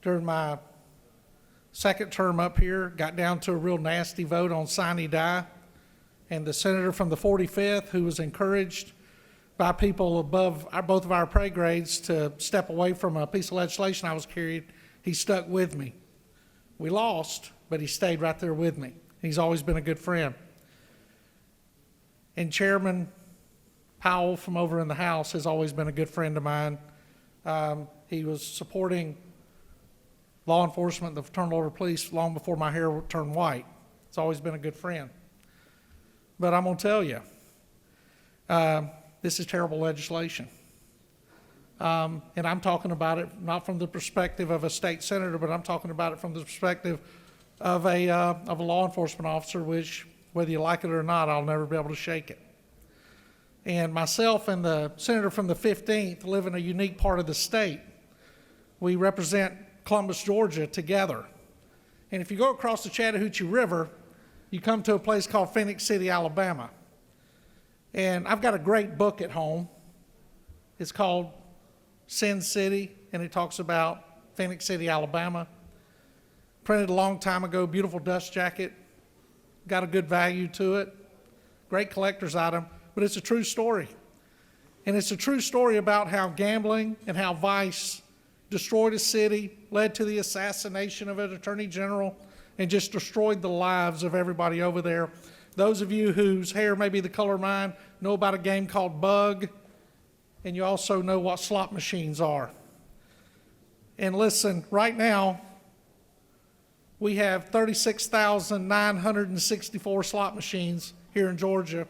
during my second term up here, got down to a real nasty vote on sine die, and the senator from the 45th, who was encouraged by people above both of our pay grades to step away from a piece of legislation I was carrying, he stuck with me. We lost, but he stayed right there with me. He's always been a good friend. And Chairman Powell from over in the House has always been a good friend of mine. He was supporting law enforcement, the Fraternal Order of Police, long before my hair turned white. It's always been a good friend. But I'm going to tell you, this is terrible legislation. And I'm talking about it not from the perspective of a state senator, but I'm talking about it from the perspective of a law enforcement officer, which, whether you like it or not, I'll never be able to shake it. And myself and the senator from the 15th live in a unique part of the state. We represent Columbus, Georgia together. And if you go across the Chattahoochee River, you come to a place called Phoenix City, Alabama. And I've got a great book at home. It's called Sin City, and it talks about Phoenix City, Alabama. Printed a long time ago, beautiful dust jacket, got a good value to it, great collector's item, but it's a true story. And it's a true story about how gambling and how vice destroyed a city, led to the assassination of an attorney general, and just destroyed the lives of everybody over there. Those of you whose hair may be the color of mine know about a game called Bug, and you also know what slot machines are. And listen, right now, we have 36,964 slot machines here in Georgia,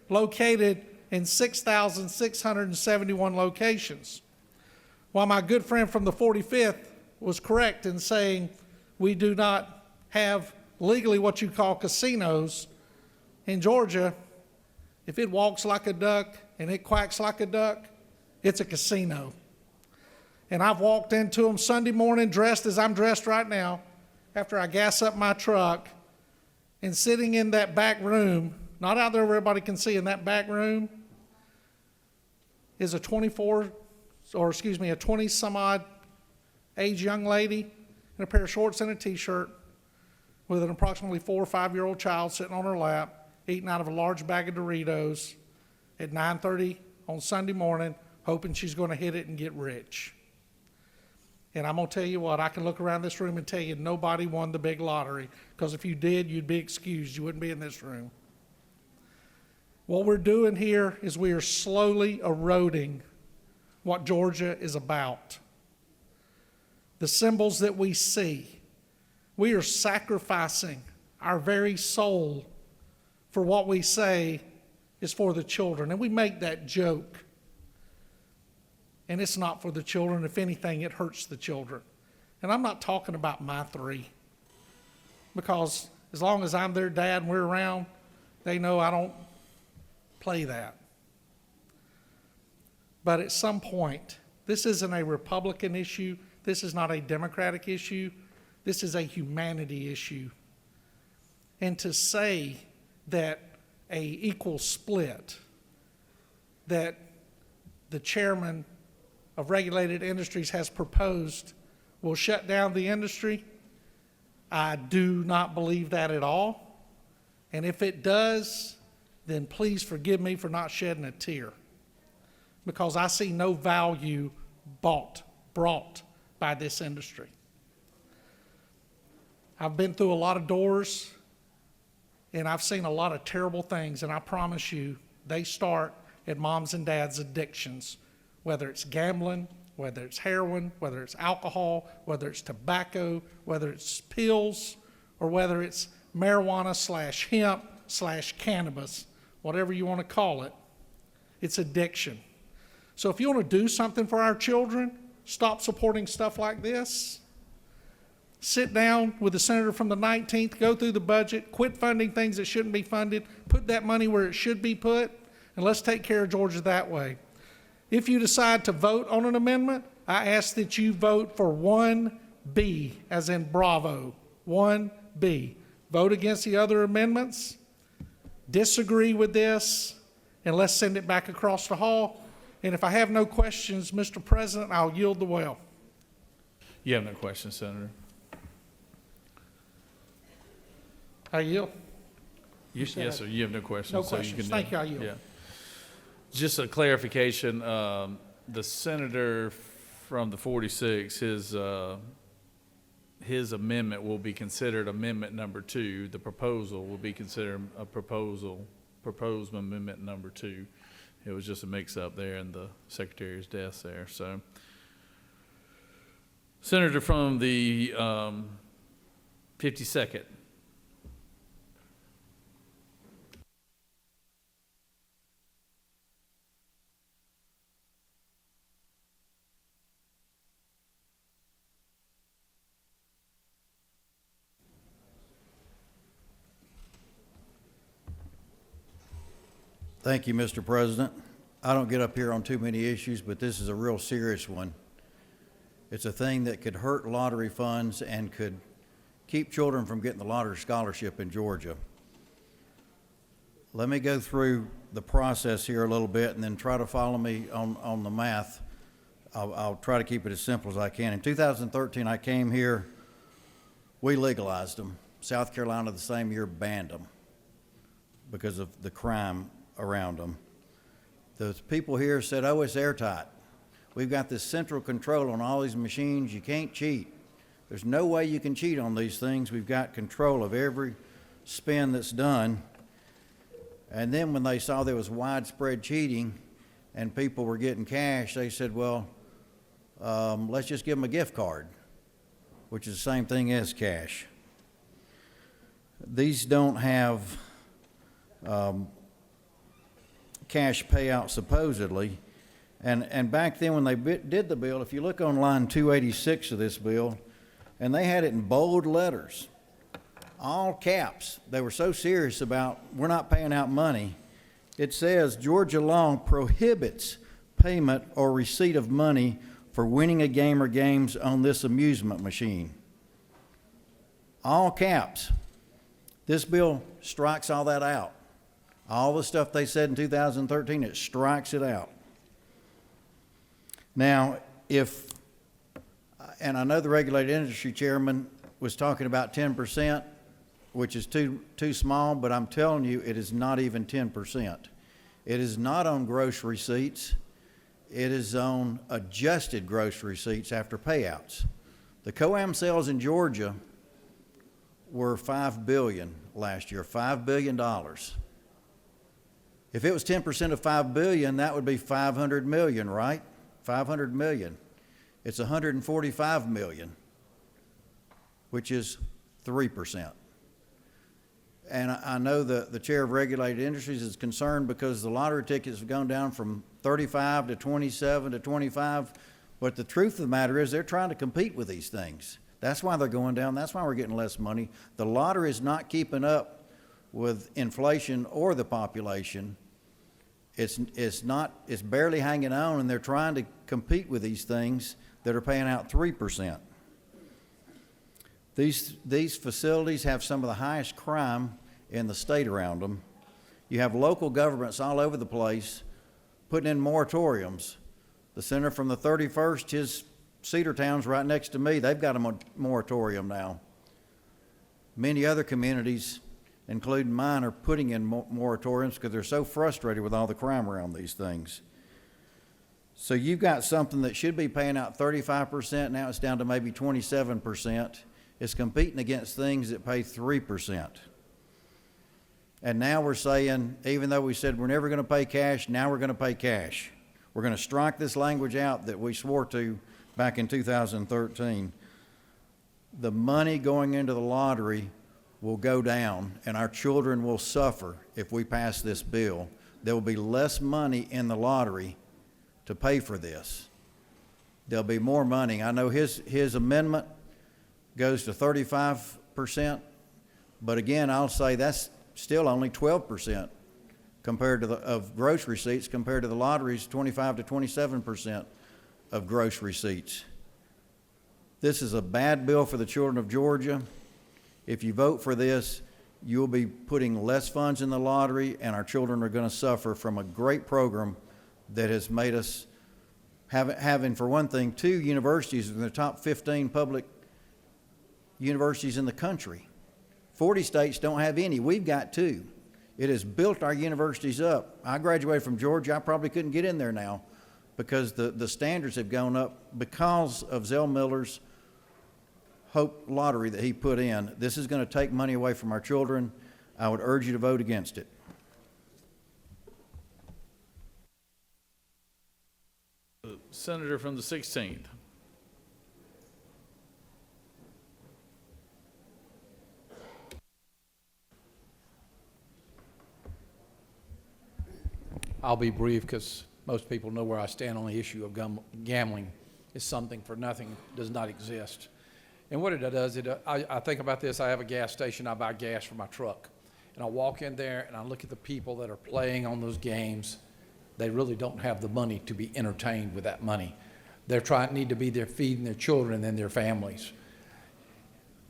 located in 6,671 locations. While my good friend from the 45th was correct in saying we do not have legally what you call casinos in Georgia, if it walks like a duck and it quacks like a duck, it's a casino. And I've walked into them Sunday morning dressed as I'm dressed right now after I gas up my truck, and sitting in that back room, not out there where everybody can see, in that back room is a 20 some odd age young lady in a pair of shorts and a t-shirt with an approximately 4 or 5 year old child sitting on her lap, eating out of a large bag of Doritos at 9:30 on Sunday morning, hoping she's going to hit it and get rich. And I'm going to tell you what, I can look around this room and tell you nobody won the big lottery, because if you did, you'd be excused. You wouldn't be in this room. What we're doing here is we are slowly eroding what Georgia is about. The symbols that we see, we are sacrificing our very soul for what we say is for the children. And we make that joke. And it's not for the children. If anything, it hurts the children. And I'm not talking about my three, because as long as I'm their dad and we're around, they know I don't play that. But at some point, this isn't a Republican issue. This is not a Democratic issue. This is a humanity issue. And to say that a equal split, that the chairman of Regulated Industries has proposed will shut down the industry, I do not believe that at all. And if it does, then please forgive me for not shedding a tear, because I see no value brought by this industry. I've been through a lot of doors, and I've seen a lot of terrible things, and I promise you, they start at moms and dads' addictions, whether it's gambling, whether it's heroin, whether it's alcohol, whether it's tobacco, whether it's pills, or whether it's marijuana/hemp/cannabis, whatever you want to call it. It's addiction. So if you want to do something for our children, stop supporting stuff like this. Sit down with the senator from the 19th, go through the budget, quit funding things that shouldn't be funded, put that money where it should be put, and let's take care of Georgia that way. If you decide to vote on an amendment, I ask that you vote for 1B, as in Bravo, 1B. Vote against the other amendments, disagree with this, and let's send it back across the hall. And if I have no questions, Mr. President, I'll yield the well. You have no questions, Senator? I yield. Yes, sir. You have no questions. No so questions. can, Thank you. I yield. Yeah. Just a clarification, the senator from the 46, his amendment will be considered amendment number 2. The proposal will be considered a proposed amendment number 2. It was just a mix-up there in the secretary's desk there. So, senator from the 52nd. Thank you, Mr. President. I don't get up here on too many issues, but this is a real serious one. It's a thing that could hurt lottery funds and could keep children from getting the lottery scholarship in Georgia. Let me go through the process here a little bit and then try to follow me on the math. I'll try to keep it as simple as I can. In 2013, I came here. We legalized them. South Carolina the same year banned them because of the crime around them. The people here said, oh, it's airtight. We've got this central control on all these machines. You can't cheat. There's no way you can cheat on these things. We've got control of every spin that's done. And then when they saw there was widespread cheating and people were getting cash, they said, well, let's just give them a gift card, which is the same thing as cash. These don't have cash payout supposedly. And back then when they did the bill, if you look on line 286 of this bill, and they had it in bold letters, all caps. They were so serious about we're not paying out money. It says Georgia law prohibits payment or receipt of money for winning a game or games on this amusement machine. All caps. This bill strikes all that out. All the stuff they said in 2013, it strikes it out. Now, and I know the regulated industry chairman was talking about 10%, which is too small, but I'm telling you, it is not even 10%. It is not on gross receipts. It is on adjusted gross receipts after payouts. The COAM sales in Georgia were $5 billion last year, $5 billion. If it was 10% of $5 billion, that would be $500 million, right? $500 million. It's $145 million, which is 3%. And I know the chair of regulated industries is concerned because the lottery tickets have gone down from 35 to 27 to 25. But the truth of the matter is they're trying to compete with these things. That's why they're going down. That's why we're getting less money. The lottery is not keeping up with inflation or the population. It's barely hanging on, and they're trying to compete with these things that are paying out 3%. These facilities have some of the highest crime in the state around them. You have local governments all over the place putting in moratoriums. The senator from the 31st, his Cedar Town's right next to me. They've got a moratorium now. Many other communities, including mine, are putting in moratoriums because they're so frustrated with all the crime around these things. So you've got something that should be paying out 35%. Now it's down to maybe 27%. It's competing against things that pay 3%. And now we're saying, even though we said we're never going to pay cash, now we're going to pay cash. We're going to strike this language out that we swore to back in 2013. The money going into the lottery will go down, and our children will suffer if we pass this bill. There will be less money in the lottery to pay for this. There'll be more money. I know his amendment goes to 35%, but again, I'll say that's still only 12% compared to of gross receipts compared to the lottery's 25 to 27% of gross receipts. This is a bad bill for the children of Georgia. If you vote for this, you'll be putting less funds in the lottery, and our children are going to suffer from a great program that has made us having, for one thing, 2 universities in the top 15 public universities in the country. 40 states don't have any. We've got 2. It has built our universities up. I graduated from Georgia. I probably couldn't get in there now because the standards have gone up because of Zell Miller's Hope lottery that he put in. This is going to take money away from our children. I would urge you to vote against it. Senator from the 16th. I'll be brief because most people know where I stand on the issue of gambling. Is something for nothing, does not exist. And what it does, I think about this, I have a gas station, I buy gas for my truck. And I walk in there and I look at the people that are playing on those games. They really don't have the money to be entertained with that money. Need to be there feeding their children and their families.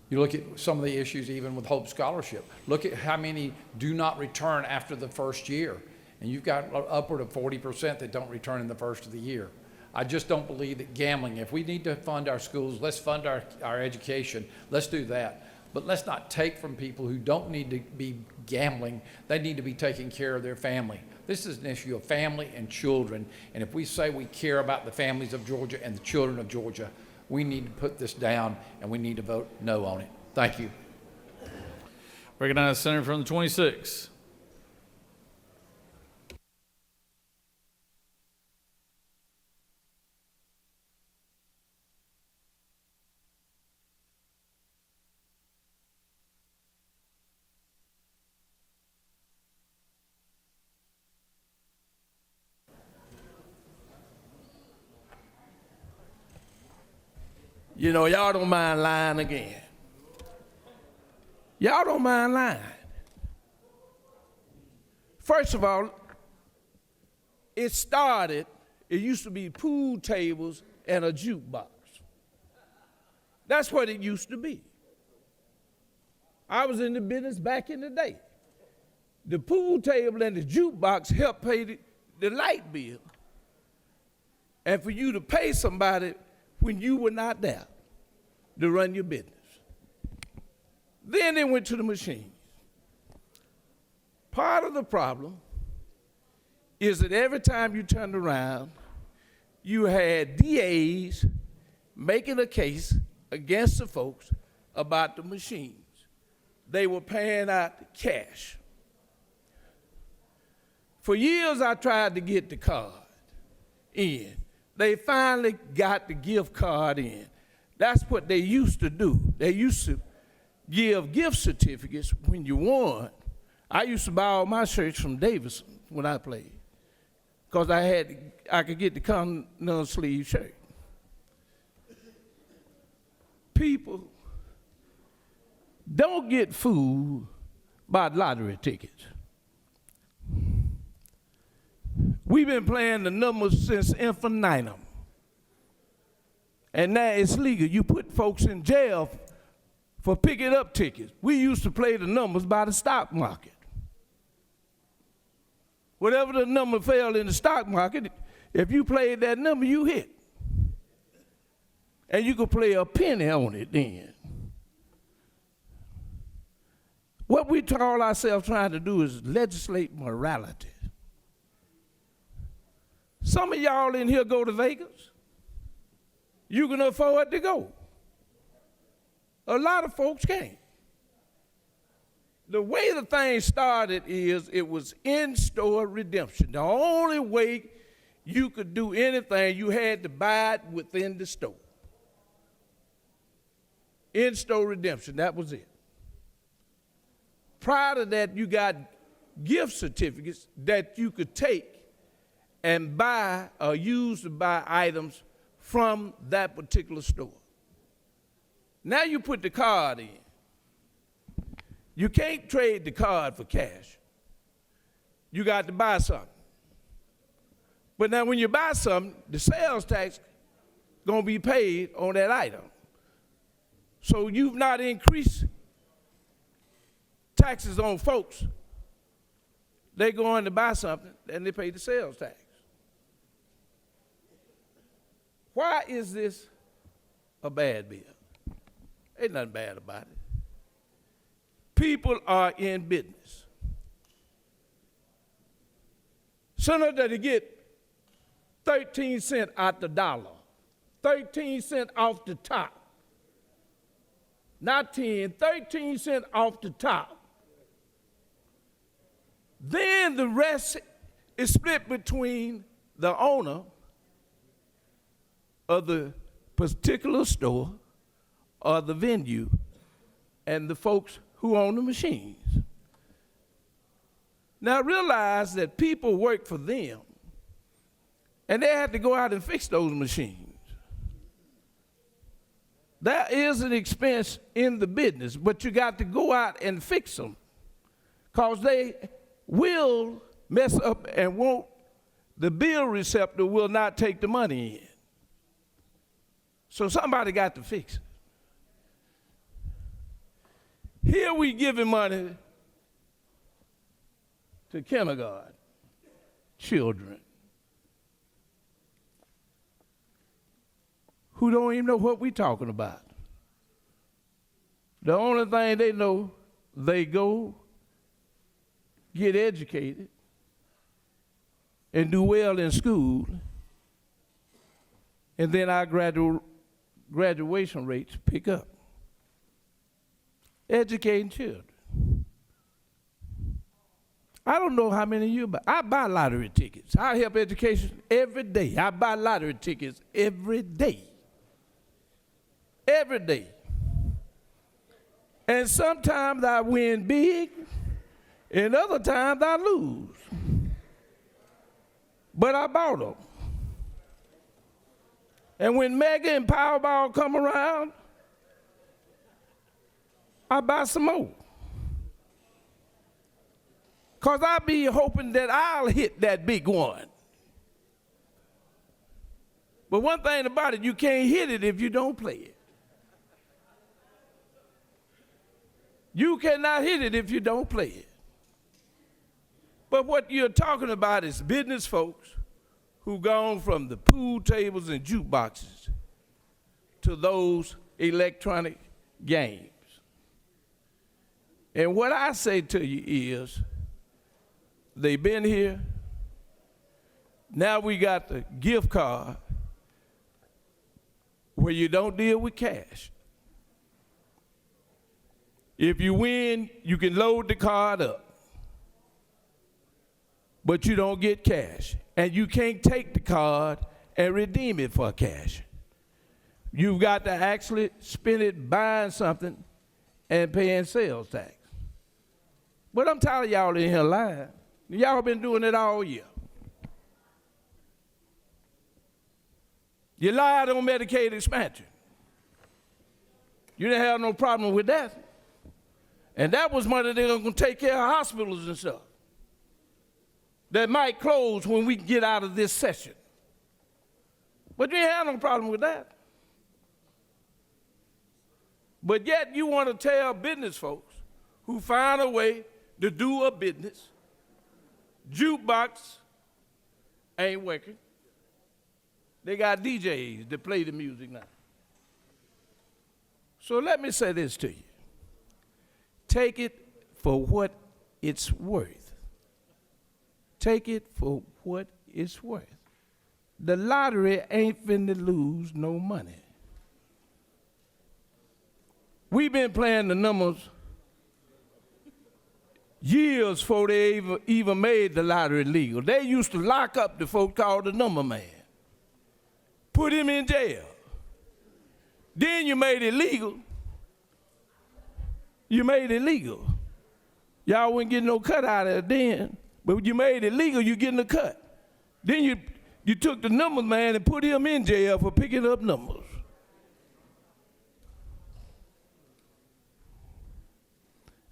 You look at some of the issues even with Hope Scholarship. Look at how many do not return after the first year. And you've got upward of 40% that don't return in the first of the year. I just don't believe that gambling, if we need to fund our schools, let's fund our education, let's do that. But let's not take from people who don't need to be gambling. They need to be taking care of their family. This is an issue of family and children. And if we say we care about the families of Georgia and the children of Georgia, we need to put this down and we need to vote no on it. Thank you. Recognize the Senator from the 26th. You know, y'all don't mind lying again. Y'all don't mind lying. First of all, it used to be pool tables and a jukebox. That's what it used to be. I was in the business back in the day. The pool table and the jukebox helped pay the light bill. And for you to pay somebody when you were not there to run your business. Then they went to the machines. Part of the problem is that every time you turned around, you had DAs making a case against the folks about the machines. They were paying out cash. For years, I tried to get the card in. They finally got the gift card in. That's what they used to do. They used to give gift certificates when you won. I used to buy all my shirts from Davidson when I played because I could get the continental sleeve shirt. People don't get fooled by lottery tickets. We've been playing the numbers since infinitum. And now it's legal. You put folks in jail for picking up tickets. We used to play the numbers by the stock market. Whatever the number fell in the stock market, if you played that number, you hit. And you could play a penny on it then. What we call ourselves trying to do is legislate morality. Some of y'all in here go to Vegas. You can afford to go. A lot of folks can't. The way the thing started is it was in-store redemption. The only way you could do anything, you had to buy it within the store. In-store redemption, that was it. Prior to that, you got gift certificates that you could take and buy or use to buy items from that particular store. Now you put the card in. You can't trade the card for cash. You got to buy something. But now when you buy something, the sales tax gonna be paid on that item. So you've not increased taxes on folks. They go in to buy something and they pay the sales tax. Why is this a bad bill? Ain't nothing bad about it. People are in business. Senator, that they get 13 cents out the dollar, 13 cents off the top. Not 10, 13 cents off the top. Then the rest is split between the owner of the particular store or the venue and the folks who own the machines. Now realize that people work for them and they have to go out and fix those machines. There is an expense in the business, but you got to go out and fix them because they will mess up and won't, the bill receptor will not take the money in. So somebody got to fix it. Here we giving money to kindergarten children who don't even know what we're talking about. The only thing they know, they go get educated and do well in school, and then our graduation rates pick up. Educating children. I don't know how many of you buy. I buy lottery tickets. I help education every day. I buy lottery tickets every day. Every day. And sometimes I win big, and other times I lose. But I bought them. And when Mega and Powerball come around, I buy some more. Because I be hoping that I'll hit that big one. But one thing about it, you can't hit it if you don't play it. You cannot hit it if you don't play it. But what you're talking about is business folks who gone from the pool tables and jukeboxes to those electronic games. And what I say to you is, they've been here. Now we got the gift card where you don't deal with cash. If you win, you can load the card up, but you don't get cash. And you can't take the card and redeem it for cash. You've got to actually spend it buying something and paying sales tax. But I'm tired of y'all in here lying. Y'all been doing it all year. You lied on Medicaid expansion. You didn't have no problem with that. And that was money they're going to take care of hospitals and stuff that might close when we get out of this session. But you ain't have no problem with that. But yet you want to tell business folks who find a way to do a business, jukebox ain't working. They got DJs that play the music now. So let me say this to you. Take it for what it's worth. Take it for what it's worth. The lottery ain't finna lose no money. We've been playing the numbers years before they even made the lottery legal. They used to lock up the folk called the number man, put him in jail. Then you made it legal. You made it legal. Y'all wouldn't get no cut out of it then, but when you made it legal, you getting a cut. Then you took the number man and put him in jail for picking up numbers.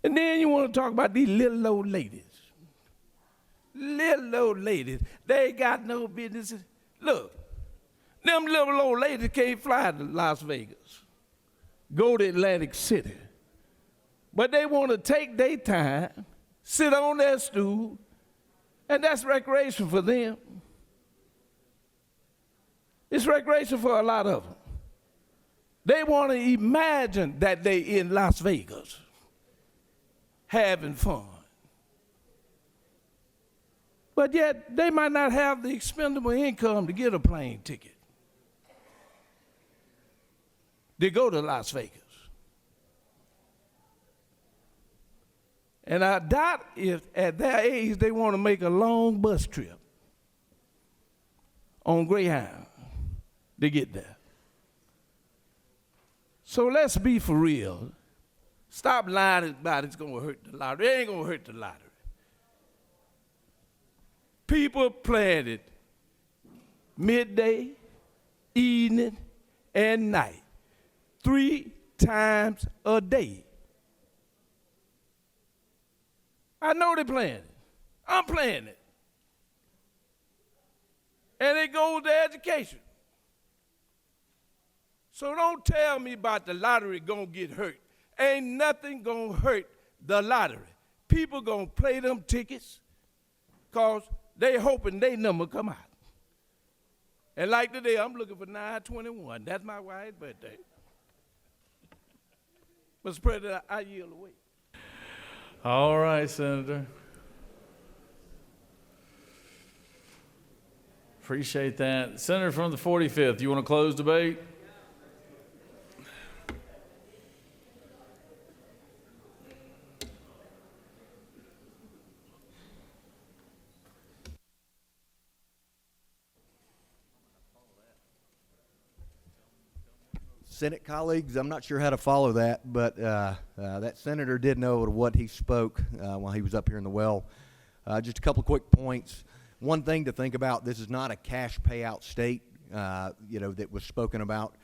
And then you want to talk about these little old ladies. Little old ladies, they ain't got no business. Look, them little old ladies can't fly to Las Vegas, go to Atlantic City. But they want to take their time, sit on their stool, and that's recreation for them. It's recreation for a lot of them. They want to imagine that they in Las Vegas having fun. But yet, they might not have the expendable income to get a plane ticket. They go to Las Vegas. And I doubt if at their age they want to make a long bus trip on Greyhound to get there. So let's be for real. Stop lying about it's going to hurt the lottery. It ain't going to hurt the lottery. People plan it midday, evening, and night, 3 times a day. I know they're playing it. I'm playing it. And it goes to education. So don't tell me about the lottery gonna get hurt. Ain't nothing gonna hurt the lottery. People gonna play them tickets because they hoping they number come out. And like today, I'm looking for 921. That's my wife's birthday. Mr. President, I yield away. All right, Senator. Appreciate that. Senator from the 45th, you want to close debate? Senate colleagues, I'm not sure how to follow that, but that senator did know what he spoke while he was up here in the well. Just a couple of quick points. One thing to think about, this is not a cash payout state, that was spoken about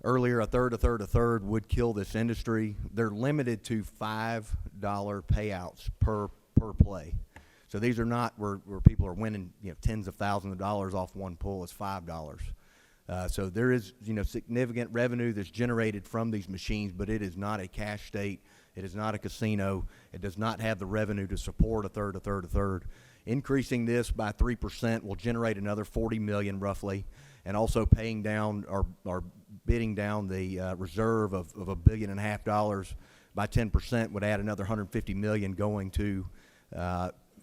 earlier. A third would kill this industry. They're limited to $5 payouts per play. So these are not where people are winning tens of thousands of dollars off one pull. It's $5. So there is, significant revenue that's generated from these machines, but it is not a cash state. It is not a casino. It does not have the revenue to support a third. Increasing this by 3% will generate another $40 million roughly, and also paying down or bidding down the reserve of $1.5 billion by 10% would add another $150 million going to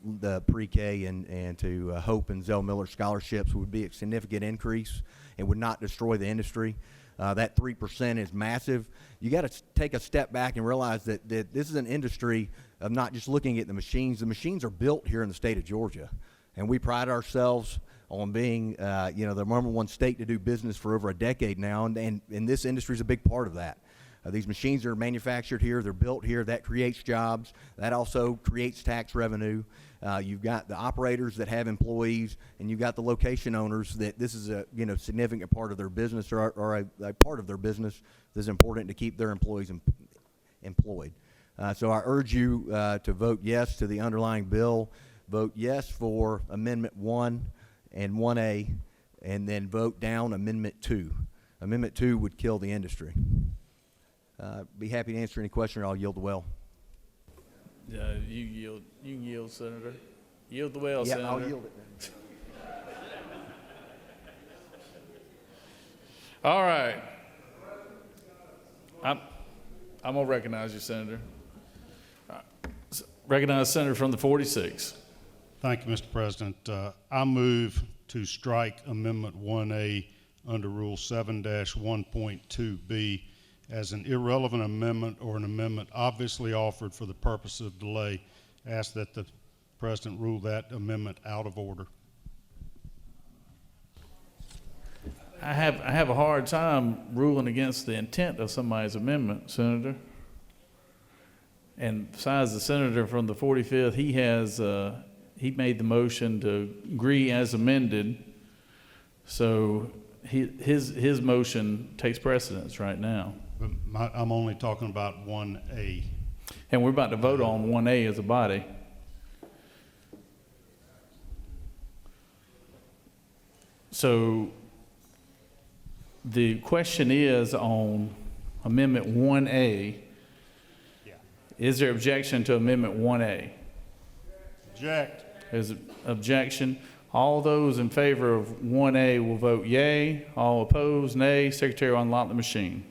the pre-K and to Hope and Zell Miller scholarships. Would be a significant increase and would not destroy the industry. That 3% is massive. You got to take a step back and realize that this is an industry of not just looking at the machines. The machines are built here in the state of Georgia, and we pride ourselves on being the number one state to do business for over a decade now, and this industry is a big part of that. These machines are manufactured here, they're built here, that creates jobs, that also creates tax revenue. You've got the operators that have employees, and you've got the location owners that this is a significant part of their business, or a part of their business that's important to keep their employees employed. So I urge you to vote yes to the underlying bill, vote yes for Amendment 1 and 1A, and then vote down Amendment 2. Amendment 2 would kill the industry. Be happy to answer any question, or I'll yield the well. Yeah, you can yield, Senator. Yield the well, Yeah, Senator. I'll yield it then. All right. I'm going to recognize you, Senator. Recognize Senator from the 46. Thank you, Mr. President. I move to strike Amendment 1A under Rule 7-1.2B as an irrelevant amendment or an amendment obviously offered for the purpose of delay. Ask that the President rule that amendment out of order. I have a hard time ruling against the intent of somebody's amendment, Senator. And besides the senator from the 45th, he made the motion to agree as amended. So his motion takes precedence right now. But I'm only talking about 1A. And we're about to vote on 1A as a body. So the question is on Amendment 1A. Yeah. Is there objection to Amendment 1A? Object. There's an objection. All those in favor of 1A will vote yea. All opposed, nay. Secretary will unlock the machine.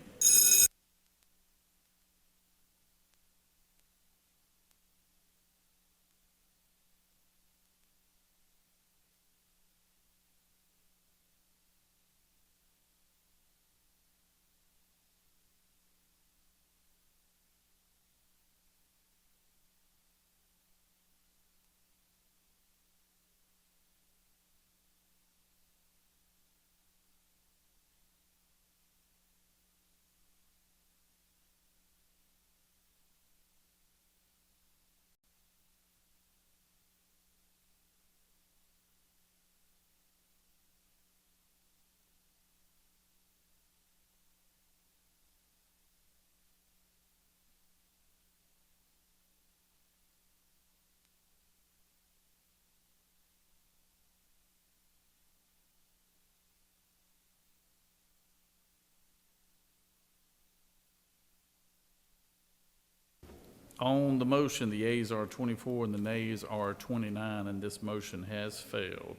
On the motion, the yeas are 24 and the nays are 29, and this motion has failed.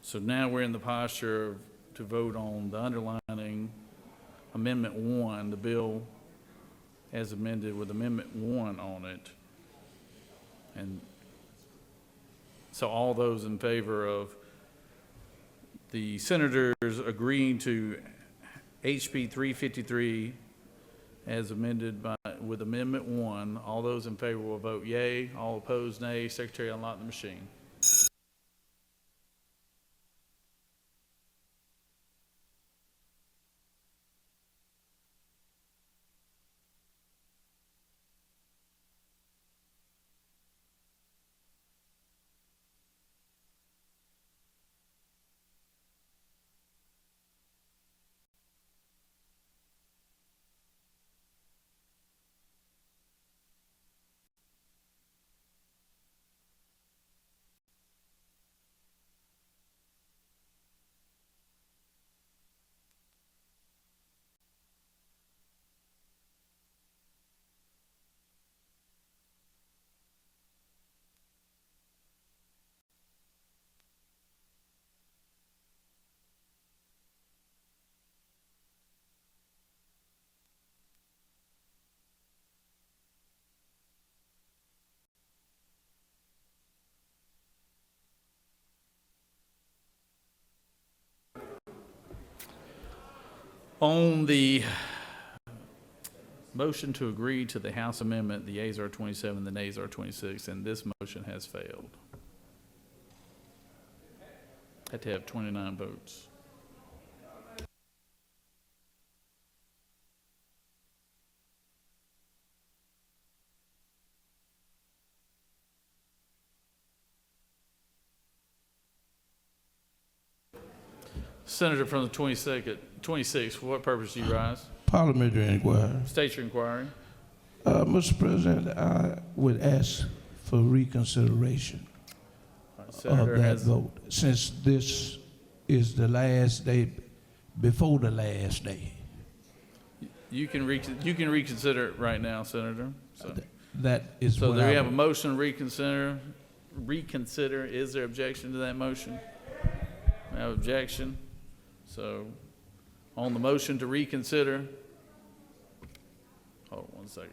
So now we're in the posture to vote on the underlining Amendment 1, the bill as amended with Amendment 1 on it. And so all those in favor of the senators agreeing to HB 353 as amended with Amendment 1, all those in favor will vote yea. All opposed, nay. Secretary, unlock the machine. On the motion to agree to the House amendment, the yeas are 27, the nays are 26, and this motion has failed. Had to have 29 votes. Senator from the 26th, for what purpose do you rise? Parliamentary inquiry. State your inquiry. Mr. President, I would ask for reconsideration All right, of Senator that has, vote, since this is the last day, before the last day. you can reconsider it right now, Senator. So That is So what there I we have a would- motion to reconsider. Is there objection to that motion? We have objection. So on the motion to reconsider, hold on one second.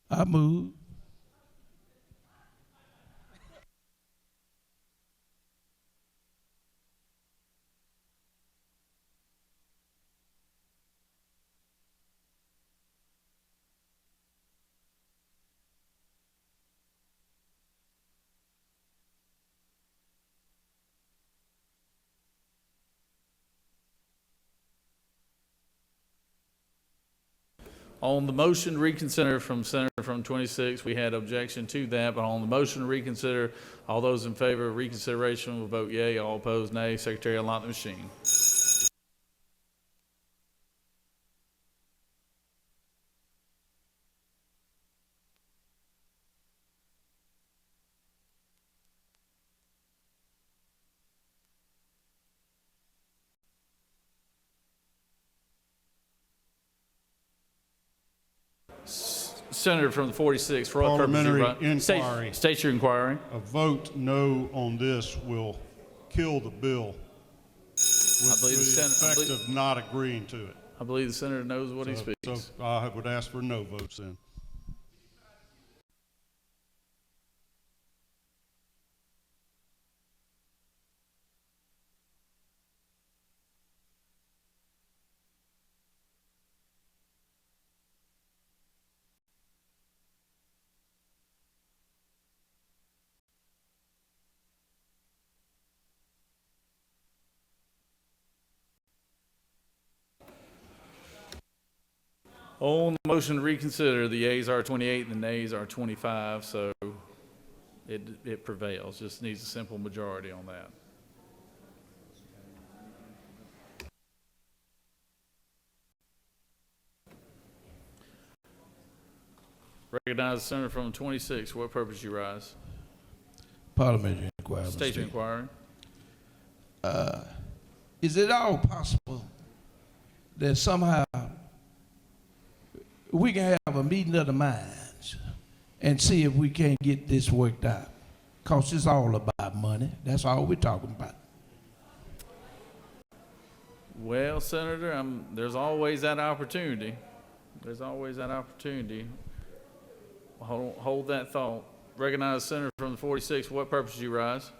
I move. On the motion to reconsider from Senator from 26, we had objection to that, but on the motion to reconsider, all those in favor of reconsideration will vote yea, all opposed nay. Secretary, unlock the machine. Senator from the 46th, for what purpose? Parliamentary inquiry. State your inquiry. A vote no on this will kill the bill I believe the with the Senate. effect of not agreeing to it. I believe the senator knows what he So speaks. I would ask for no votes then. On the motion to reconsider, the yeas are 28 and the nays are 25, so it prevails. Just needs a simple majority on that. Recognize the senator from 26. For what purpose you rise? Parliamentary inquiry. Mr. State your Speaker. inquiry. Is it all possible that somehow we can have a meeting of the minds and see if we can't get this worked out? Because it's all about money. That's all we're talking about. Well, Senator, there's always that opportunity. There's always that opportunity. Hold that thought. Recognize the senator from the 46. For what purpose do you rise?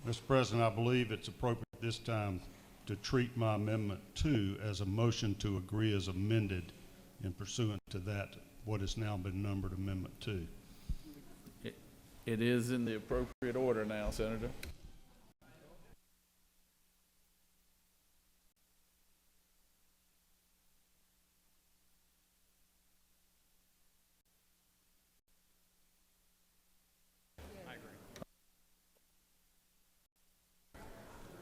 Mr. President, I believe it's appropriate this time to treat my Amendment 2 as a motion to agree as amended in pursuant to that, what has now been numbered Amendment 2. It is in the appropriate order now, Senator.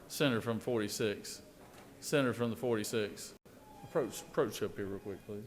Senator from 46. Senator from the 46. Approach up here real quick, please.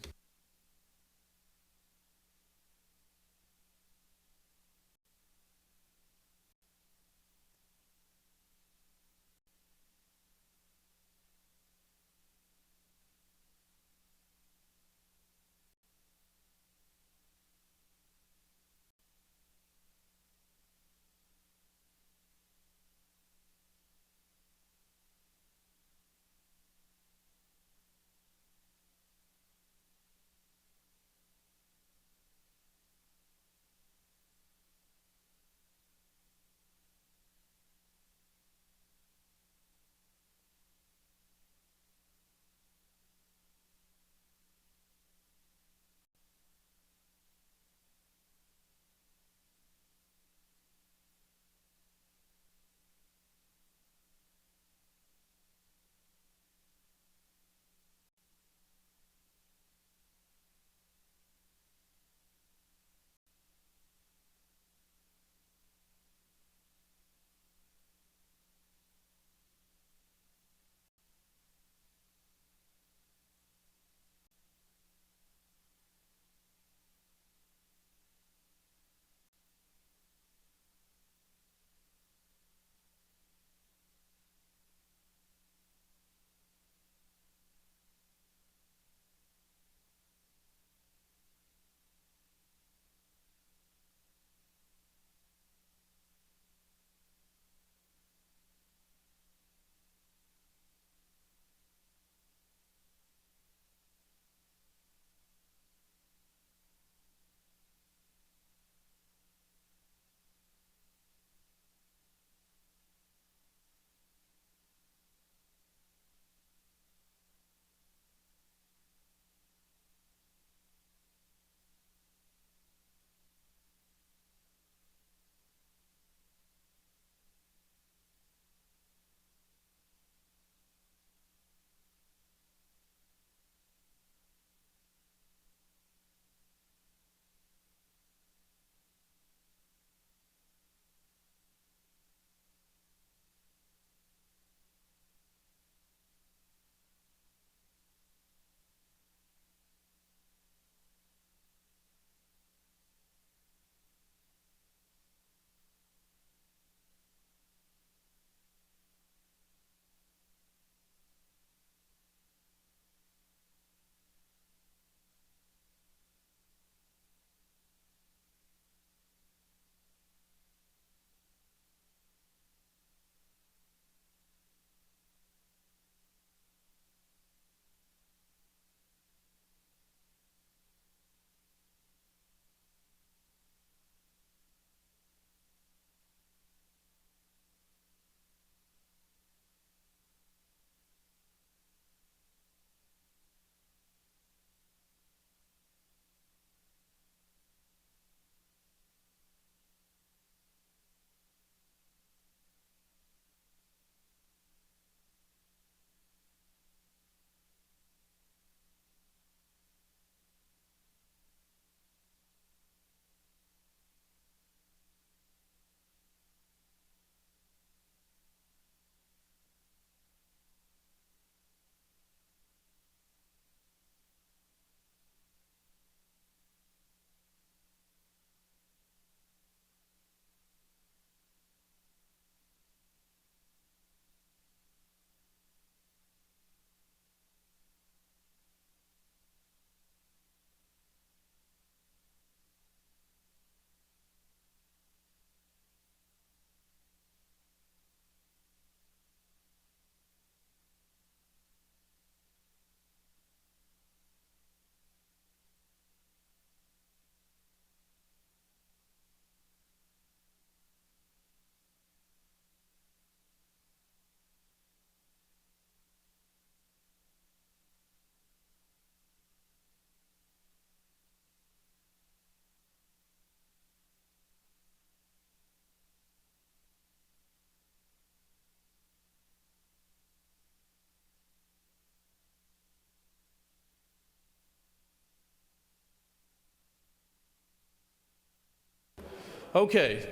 Okay,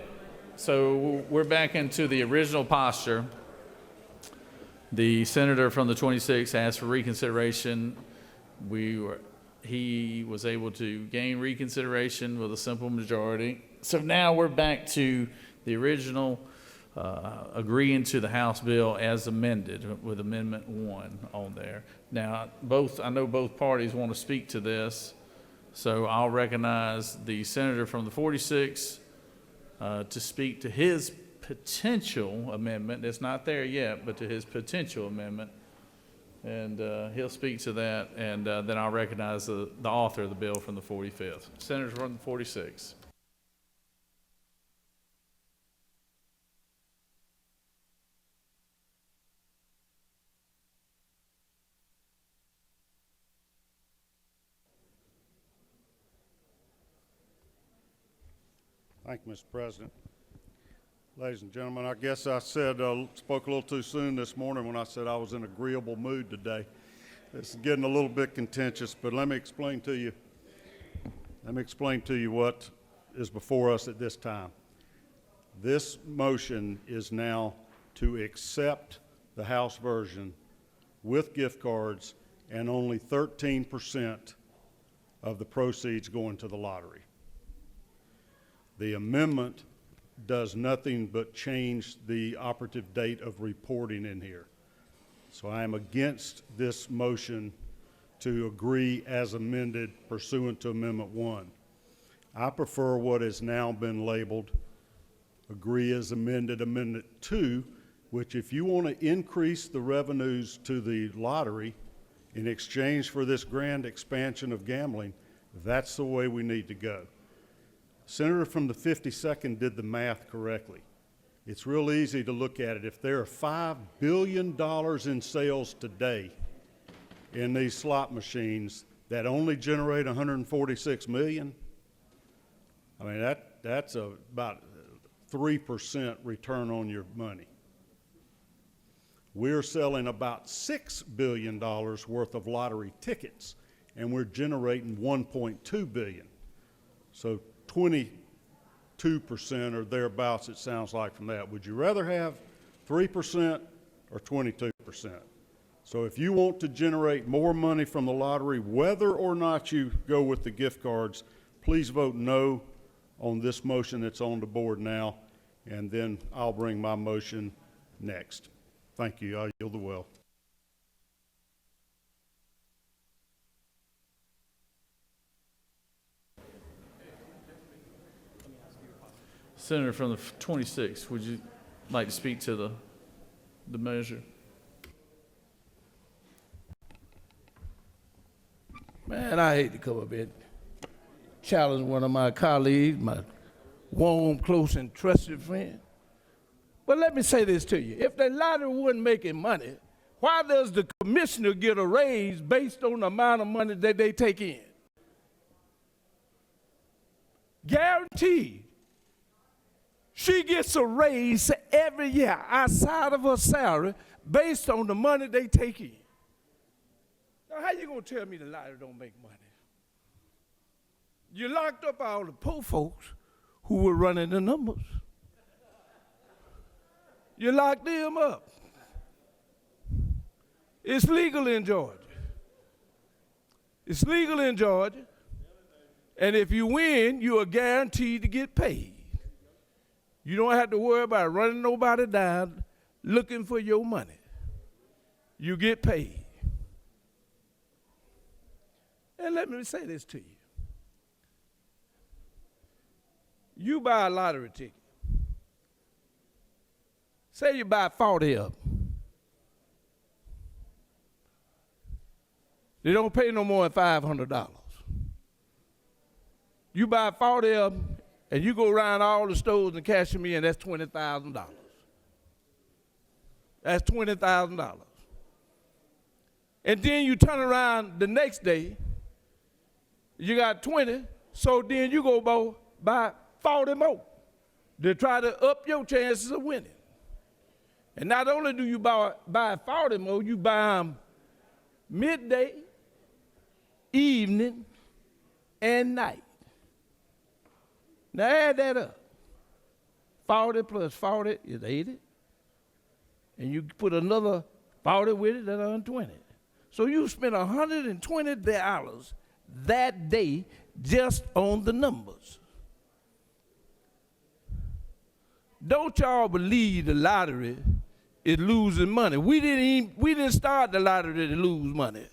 so we're back into the original posture. The senator from the 26th asked for reconsideration. He was able to gain reconsideration with a simple majority. So now we're back to the original agreeing to the House bill as amended with Amendment 1 on there. Now, I know both parties want to speak to this, so I'll recognize the senator from the 46th to speak to his potential amendment. It's not there yet, but to his potential amendment. And he'll speak to that, and then I'll recognize the author of the bill from the 45th. Senator from the 46th. Thank you, Mr. President. Ladies and gentlemen, I guess I spoke a little too soon this morning when I said I was in agreeable mood today. This is getting a little bit contentious, but let me explain to you what is before us at this time. This motion is now to accept the House version with gift cards and only 13% of the proceeds going to the lottery. The amendment does nothing but change the operative date of reporting in here. So I am against this motion to agree as amended pursuant to Amendment 1. I prefer what has now been labeled agree as amended Amendment 2, which if you want to increase the revenues to the lottery in exchange for this grand expansion of gambling, that's the way we need to go. Senator from the 52nd did the math correctly. It's real easy to look at it. If there are $5 billion in sales today in these slot machines that only generate $146 million, I mean, that's about 3% return on your money. We're selling about $6 billion worth of lottery tickets, and we're generating $1.2 billion. So 22% or thereabouts, it sounds like from that. Would you rather have 3% or 22%? So if you want to generate more money from the lottery, whether or not you go with the gift cards, please vote no on this motion that's on the board now, and then I'll bring my motion next. Thank you. I yield the well. Senator from the 26th, would you like to speak to the measure? Man, I hate to come up here and challenge one of my colleagues, my warm, close, and trusted friend. But let me say this to you. If the lottery wasn't making money, why does the commissioner get a raise based on the amount of money that they take in? Guaranteed. She gets a raise every year outside of her salary based on the money they take in. Now, how you gonna tell me the lottery don't make money? You locked up all the poor folks who were running the numbers. You locked them up. It's legal in Georgia. It's legal in Georgia. And if you win, you are guaranteed to get paid. You don't have to worry about running nobody down looking for your money. You get paid. And let me say this to you. You buy a lottery ticket. Say you buy 40 of them. They don't pay no more than $500. You buy 40 of them, and you go around all the stores and cash them in, that's $20,000. That's $20,000. And then you turn around the next day, you got 20, so then you go buy 40 more to try to up your chances of winning. And not only do you buy 40 more, you buy them midday, evening, and night. Now add that up. 40 plus 40 is 80. And you put another 40 with it, that's 120. So you spent $120 that day just on the numbers. Don't y'all believe the lottery is losing money. We didn't start the lottery to lose money.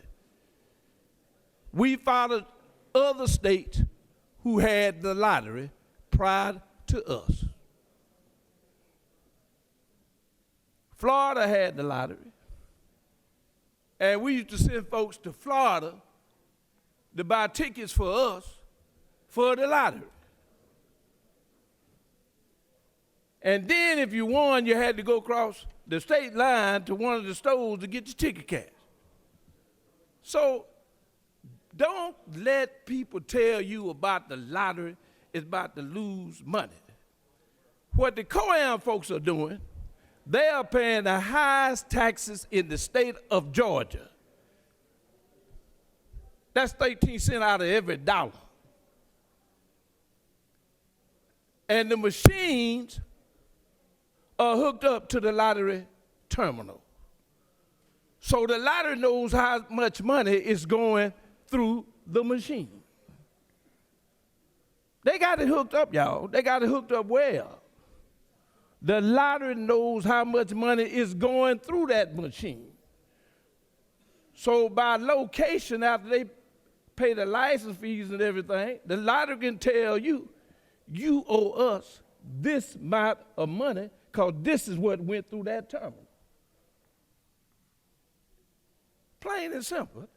We followed other states who had the lottery prior to us. Florida had the lottery. And we used to send folks to Florida to buy tickets for us for the lottery. And then if you won, you had to go across the state line to one of the stores to get your ticket cash. So don't let people tell you about the lottery is about to lose money. What the co-am folks are doing, they are paying the highest taxes in the state of Georgia. That's 13 cents out of every dollar. And the machines are hooked up to the lottery terminal. So the lottery knows how much money is going through the machine. They got it hooked up, y'all. They got it hooked up well. The lottery knows how much money is going through that machine. So by location, after they pay the license fees and everything, the lottery can tell you, you owe us this amount of money because this is what went through that terminal. Plain and simple.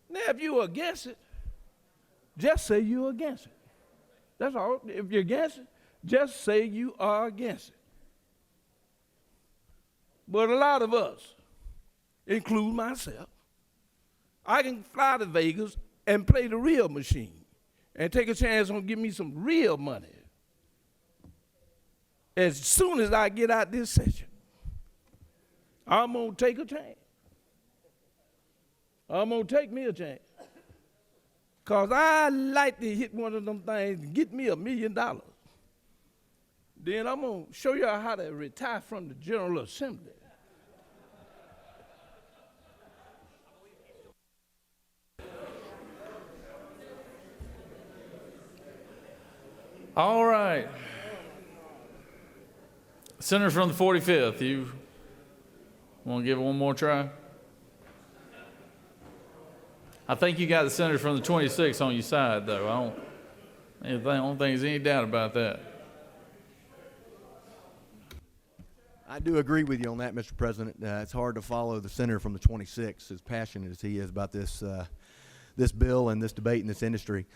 Now, if you're against it, just say you're against it. That's all. If you're against it, just say you are against it. But a lot of us, include myself, I can fly to Vegas and play the real machine and take a chance on giving me some real money as soon as I get out this session. I'm going to take a chance. I'm going to take me a chance. Because I like to hit one of them things and get me $1 million. Then I'm going to show you how to retire from the General Assembly. All right. Senator from the 45th, you want to give it one more try? I think you got the senator from the 26th on your side, though. I don't think there's any doubt about that. I do agree with you on that, Mr. President. It's hard to follow the senator from the 26th, as passionate as he is about this bill and this debate in this industry.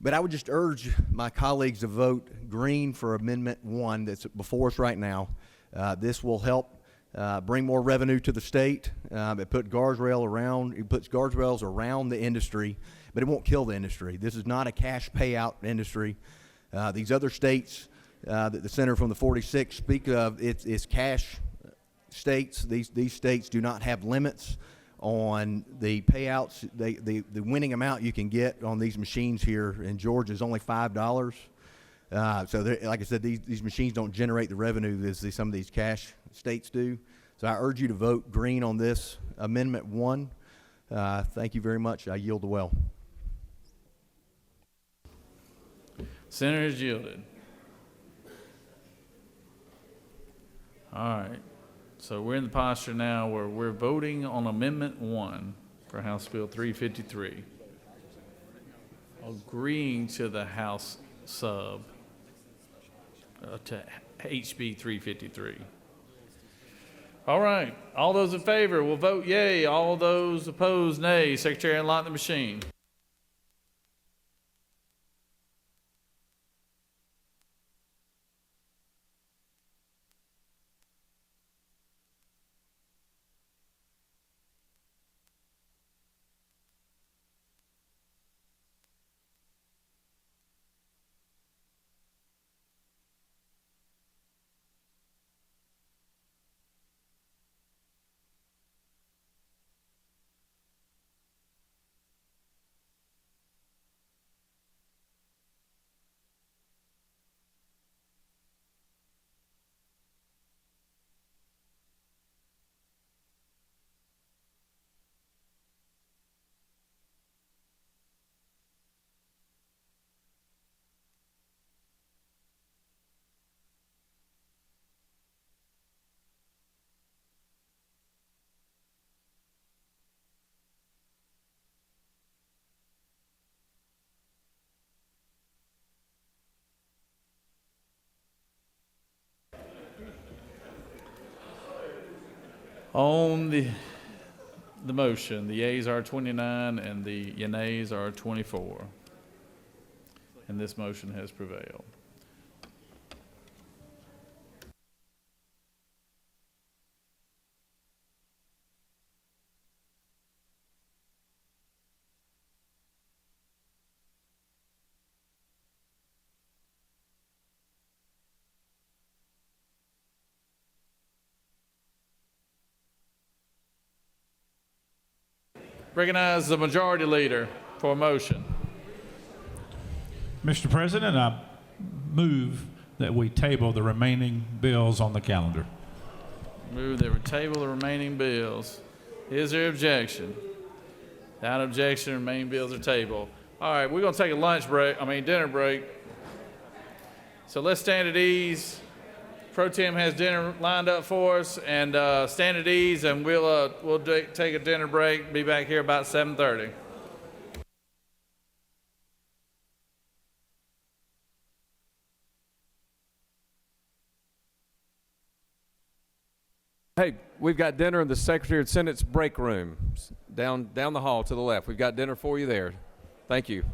But I would just urge my colleagues to vote green for Amendment 1 that's before us right now. This will help bring more revenue to the state. It puts guardrails around the industry, but it won't kill the industry. This is not a cash payout industry. These other states that the senator from the 46 speak of, it's cash states. These states do not have limits on the payouts. The winning amount you can get on these machines here in Georgia is only $5. So like I said, these machines don't generate the revenue as some of these cash states do. So I urge you to vote green on this Amendment 1. Thank you very much. I yield the well. Senator is yielded. All right. So we're in the posture now where we're voting on Amendment 1 for House Bill 353, agreeing to the House sub to HB 353. All right. All those in favor will vote yea. All those opposed, nay. Secretary, unlock the machine. On the motion, the yeas are 29 and the nays are 24. And this motion has prevailed. Recognize the majority leader for a motion. Mr. President, I move that we table the remaining bills on the calendar. Move that we table the remaining bills. Is there objection? Without objection, remaining bills are tabled. All right, we're going to take a dinner break. So let's stand at ease. Pro Tem has dinner lined up for us, and stand at ease, and we'll take a dinner break. Be back here about 7:30. Hey, we've got dinner in the Secretary of Senate's break room, down the hall to the left. We've got dinner for you there. Thank you.